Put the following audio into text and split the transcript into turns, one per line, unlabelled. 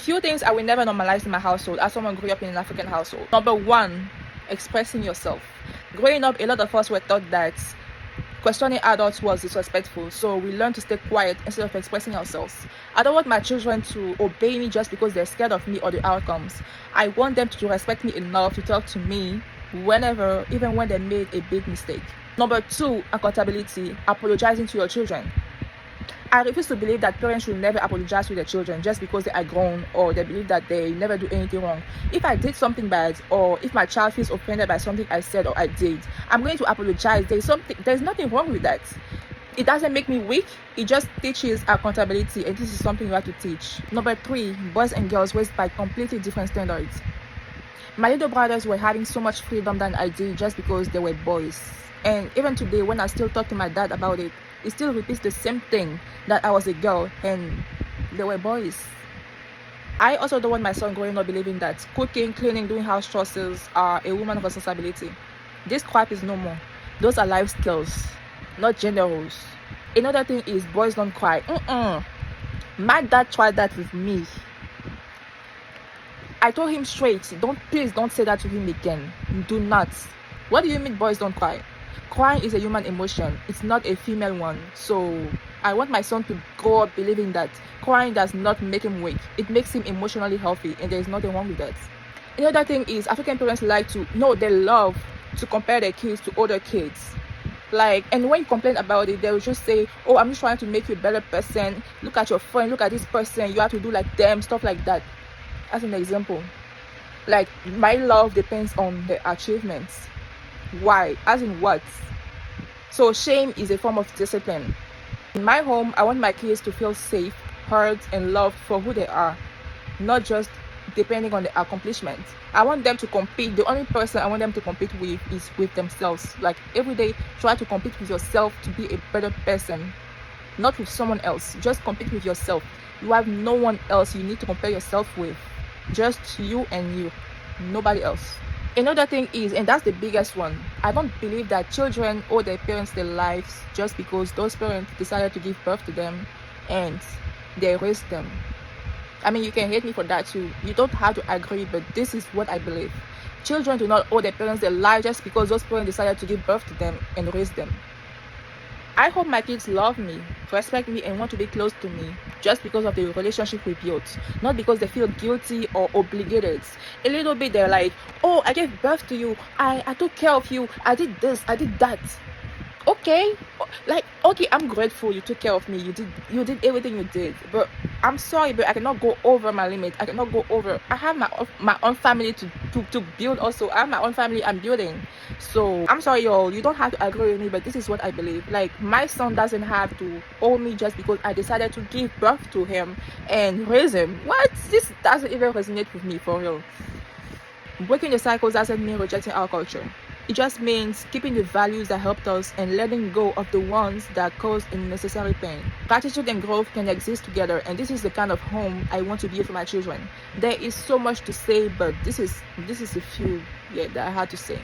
Few things I will never normalize in my household as someone grew up in an African household. Number one, expressing yourself. Growing up, a lot of us were taught that questioning adults was disrespectful, so we learn to stay quiet instead of expressing ourselves. I don't want my children to obey me just because they're scared of me or the outcomes. I want them to respect me enough to talk to me whenever, even when they made a big mistake. Number two, accountability. Apologizing to your children. I refuse to believe that parents should never apologize to their children just because they are grown or they believe that they never do anything wrong. If I did something bad, or if my child feels offended by something I said or I did, I'm going to apologize. There's nothing wrong with that. It doesn't make me weak. It just teaches accountability, and this is something you have to teach. Number three, boys and girls raised by completely different standards. My little brothers were having so much freedom than I did just because they were boys. And even today, when I still talk to my dad about it, he still repeats the same thing, that I was a girl and they were boys. I also don't want my son growing up believing that cooking, cleaning, doing house chores are a woman's responsibility. This crap is no more. Those are life skills, not gender roles. Another thing is boys don't cry. My dad tried that with me. I told him straight, please don't say that to him again. Do not. What do you mean boys don't cry? Crying is a human emotion. It's not a female one. So I want my son to grow up believing that crying does not make him weak. It makes him emotionally healthy, and there's nothing wrong with that. Another thing is African parents they love to compare their kids to other kids. And when you complain about it, they will just say, oh, I'm just trying to make you a better person. Look at your friend, look at this person, you have to do like them, stuff like that. As an example, my love depends on the achievements. Why? As in what? So shame is a form of discipline. In my home, I want my kids to feel safe, heard, and loved for who they are, not just depending on the accomplishments. I want them to compete. The only person I want them to compete with is with themselves. Every day, try to compete with yourself to be a better person, not with someone else. Just compete with yourself. You have no one else you need to compare yourself with. Just you and you, nobody else. Another thing is, and that's the biggest one, I don't believe that children owe their parents their lives just because those parents decided to give birth to them and they raised them. I mean, you can hate me for that too. You don't have to agree, but this is what I believe. Children do not owe their parents their lives just because those parents decided to give birth to them and raise them. I hope my kids love me, respect me, and want to be close to me just because of the relationship we built, not because they feel guilty or obligated. A little bit they're like, oh, I gave birth to you, I took care of you, I did this, I did that. Okay, I'm grateful you took care of me, you did everything you did, but I'm sorry, but I cannot go over my limit. I have my own family to build also. I have my own family I'm building. So I'm sorry, y'all, you don't have to agree with me, but this is what I believe. My son doesn't have to owe me just because I decided to give birth to him and raise him. What? This doesn't even resonate with me, for real. Breaking the cycles doesn't mean rejecting our culture. It just means keeping the values that helped us and letting go of the ones that caused unnecessary pain. Gratitude and growth can exist together, and this is the kind of home I want to be for my children. There is so much to say, but this is a few that I had to say.